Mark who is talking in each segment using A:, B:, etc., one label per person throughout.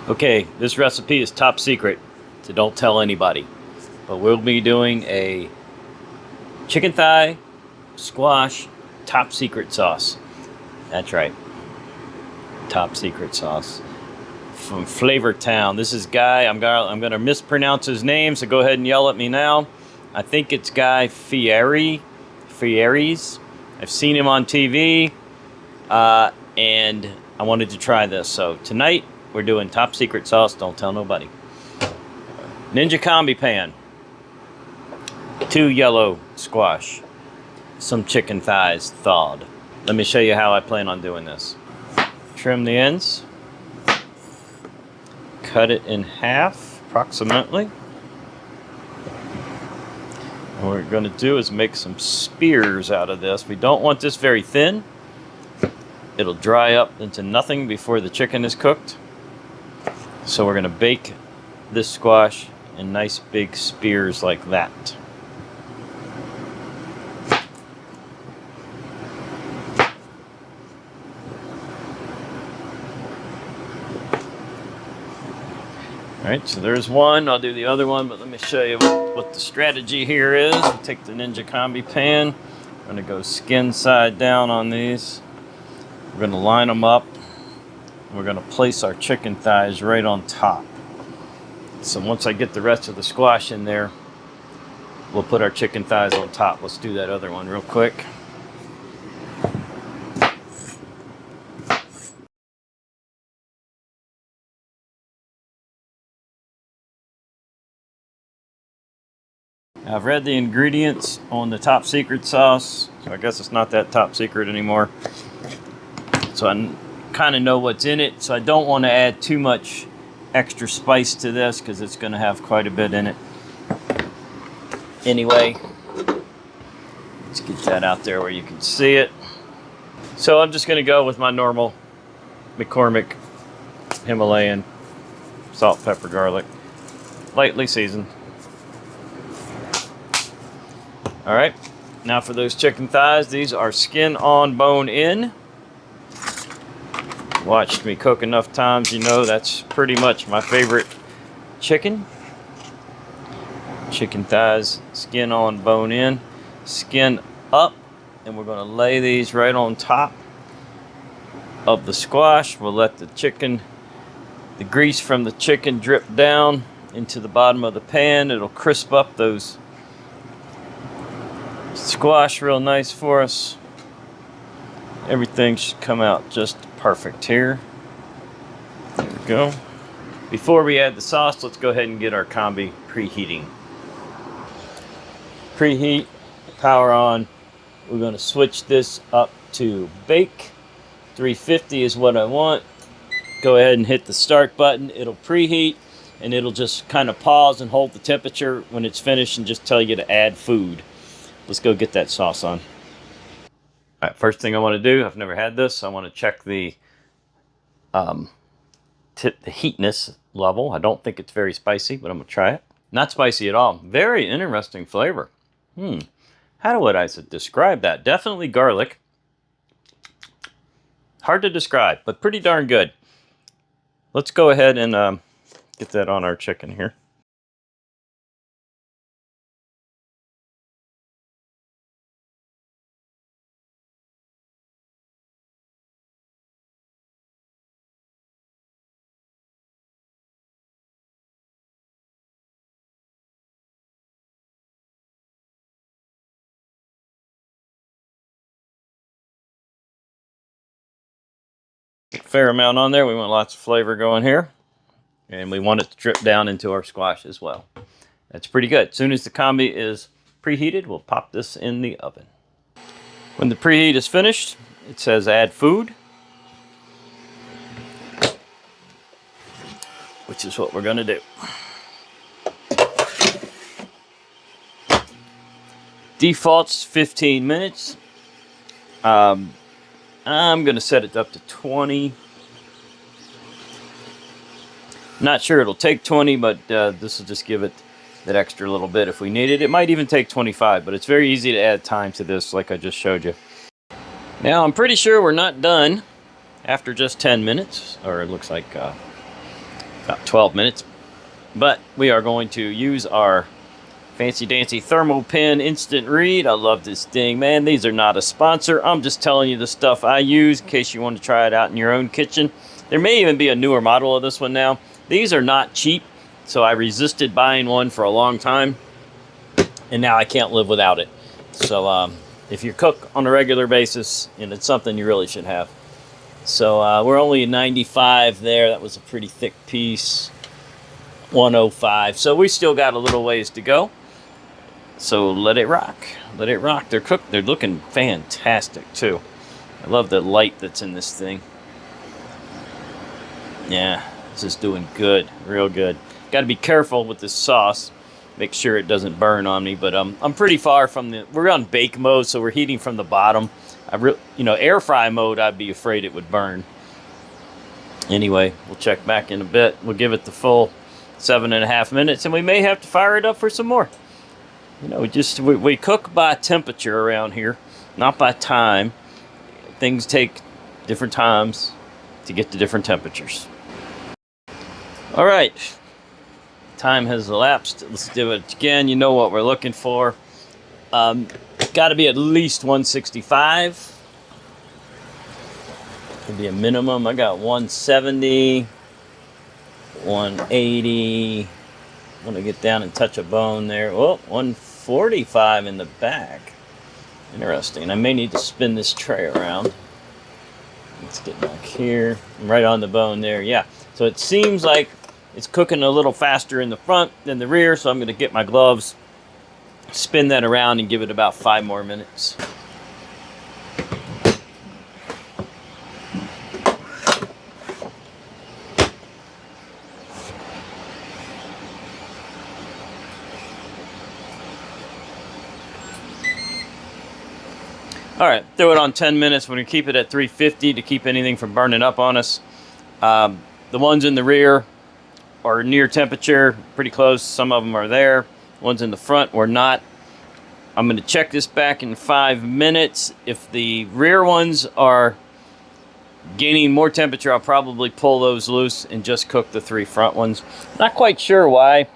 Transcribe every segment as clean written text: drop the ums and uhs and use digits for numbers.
A: Okay, this recipe is top secret, so don't tell anybody. But we'll be doing a chicken thigh, squash, top secret sauce. That's right, top secret sauce from Flavortown. This is Guy. I'm gonna mispronounce his name, so go ahead and yell at me now. I think it's Guy Fieri. Fieri's. I've seen him on TV, and I wanted to try this. So tonight we're doing top secret sauce. Don't tell nobody. Ninja Combi pan. 2 yellow squash. Some chicken thighs thawed. Let me show you how I plan on doing this. Trim the ends. Cut it in half, approximately. And what we're going to do is make some spears out of this. We don't want this very thin. It'll dry up into nothing before the chicken is cooked. So we're going to bake this squash in nice big spears like that. Alright, so there's one. I'll do the other one, but let me show you what the strategy here is. We'll take the Ninja Combi pan. I'm going to go skin side down on these. We're going to line them up. We're going to place our chicken thighs right on top. So once I get the rest of the squash in there, we'll put our chicken thighs on top. Let's do that other one real quick. I've read the ingredients on the top secret sauce, so I guess it's not that top secret anymore. So I kind of know what's in it, so I don't want to add too much extra spice to this because it's going to have quite a bit in it. Anyway, let's get that out there where you can see it. So I'm just going to go with my normal McCormick Himalayan salt, pepper, garlic, lightly seasoned. All right, now for those chicken thighs, these are skin on, bone in. Watched me cook enough times, you know that's pretty much my favorite chicken. Chicken thighs, skin on, bone in, skin up, and we're gonna lay these right on top of the squash. We'll let the chicken, the grease from the chicken drip down into the bottom of the pan. It'll crisp up those squash real nice for us. Everything should come out just perfect here. There we go. Before we add the sauce, let's go ahead and get our combi preheating. Preheat, power on. We're going to switch this up to bake. 350 is what I want. Go ahead and hit the start button. It'll preheat and it'll just kind of pause and hold the temperature when it's finished and just tell you to add food. Let's go get that sauce on. All right, first thing I want to do, I've never had this, I want to check the heatness level. I don't think it's very spicy, but I'm going to try it. Not spicy at all. Very interesting flavor. How would I describe that? Definitely garlic. Hard to describe, but pretty darn good. Let's go ahead and get that on our chicken here. Fair amount on there. We want lots of flavor going here. And we want it to drip down into our squash as well. That's pretty good. As soon as the combi is preheated, we'll pop this in the oven. When the preheat is finished, it says add food, which is what we're going to do. Default's 15 minutes. I'm going to set it up to 20. Not sure it'll take 20, but this will just give it that extra little bit if we need it. It might even take 25, but it's very easy to add time to this like I just showed you. Now I'm pretty sure we're not done after just 10 minutes, or it looks like about 12 minutes. But we are going to use our fancy dancy thermal pen instant read. I love this thing, man. These are not a sponsor. I'm just telling you the stuff I use in case you want to try it out in your own kitchen. There may even be a newer model of this one now. These are not cheap, so I resisted buying one for a long time, and now I can't live without it. So if you cook on a regular basis, and it's something you really should have. So we're only 95 there. That was a pretty thick piece. 105. So we still got a little ways to go. So let it rock. Let it rock. They're cooked. They're looking fantastic too. I love the light that's in this thing. Yeah, this is doing good. Real good. Got to be careful with this sauce. Make sure it doesn't burn on me. But I'm pretty far from the... We're on bake mode, so we're heating from the bottom. Air fry mode, I'd be afraid it would burn. Anyway, we'll check back in a bit. We'll give it the full 7.5 minutes, and we may have to fire it up for some more. We cook by temperature around here, not by time. Things take different times to get to different temperatures. All right, time has elapsed. Let's do it again. You know what we're looking for. Got to be at least 165. Could be a minimum. I got 170, 180. Want to get down and touch a bone there. Oh, 145 in the back. Interesting. I may need to spin this tray around. Let's get back here. Right on the bone there. Yeah. So it seems like it's cooking a little faster in the front than the rear. So I'm going to get my gloves, spin that around, and give it about 5 more minutes. All right, throw it on 10 minutes. We're going to keep it at 350 to keep anything from burning up on us. The ones in the rear are near temperature, pretty close. Some of them are there. Ones in the front were not. I'm going to check this back in 5 minutes. If the rear ones are gaining more temperature, I'll probably pull those loose and just cook the 3 front ones. Not quite sure why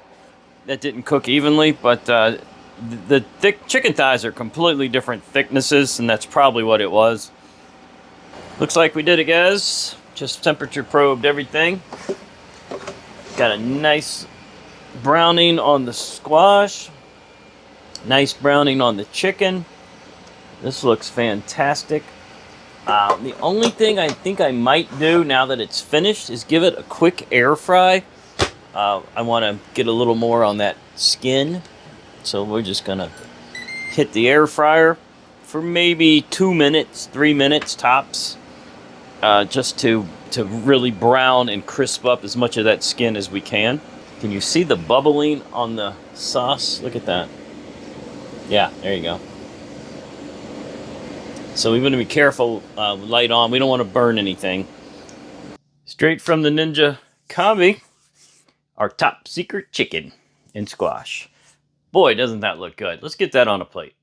A: that didn't cook evenly, but the thick chicken thighs are completely different thicknesses, and that's probably what it was. Looks like we did it, guys. Just temperature probed everything. Got a nice browning on the squash. Nice browning on the chicken. This looks fantastic. The only thing I think I might do now that it's finished is give it a quick air fry. I want to get a little more on that skin. So we're just going to hit the air fryer for maybe 2 minutes, 3 minutes tops. Just to really brown and crisp up as much of that skin as we can. Can you see the bubbling on the sauce? Look at that. Yeah, there you go. So we want to be careful, light on. We don't want to burn anything. Straight from the Ninja Combi, our top secret chicken and squash. Boy, doesn't that look good. Let's get that on a plate.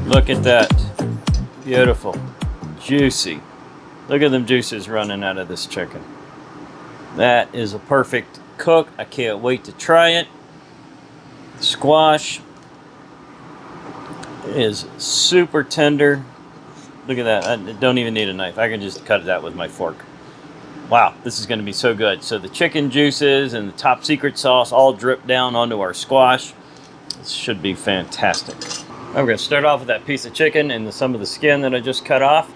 A: Look at that. Beautiful. Juicy. Look at them juices running out of this chicken. That is a perfect cook. I can't wait to try it. Squash is super tender. Look at that. I don't even need a knife. I can just cut that with my fork. Wow, this is going to be so good. So the chicken juices and the top secret sauce all drip down onto our squash. This should be fantastic. We're going to start off with that piece of chicken and some of the skin that I just cut off.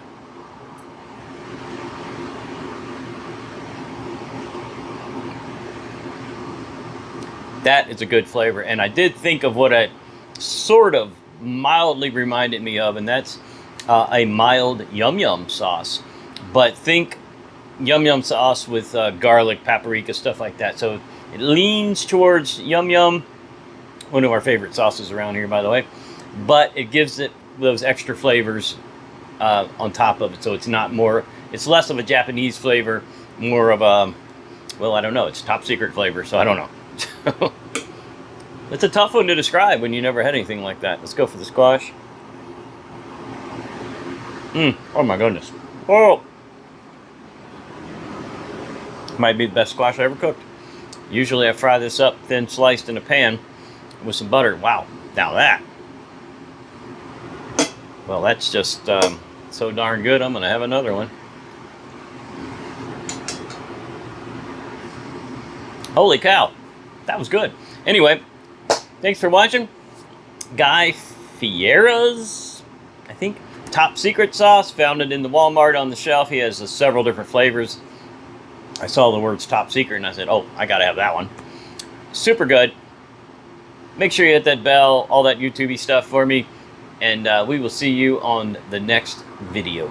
A: That is a good flavor. And I did think of what it sort of mildly reminded me of, and that's a mild yum yum sauce. But think yum yum sauce with garlic, paprika, stuff like that. So it leans towards yum yum, one of our favorite sauces around here, by the way. But it gives it those extra flavors on top of it, so it's not more. It's less of a Japanese flavor, more of a, well, I don't know. It's top secret flavor, so I don't know. It's a tough one to describe when you never had anything like that. Let's go for the squash. Oh my goodness. Oh, might be the best squash I ever cooked. Usually I fry this up thin sliced in a pan with some butter. Wow, now that. Well, that's just so darn good. I'm gonna have another one. Holy cow, that was good. Anyway, thanks for watching. Guy Fieri's, I think, top secret sauce. Found it in the Walmart on the shelf. He has several different flavors. I saw the words top secret and I said, oh, I gotta have that one. Super good. Make sure you hit that bell, all that YouTube-y stuff for me, and we will see you on the next video.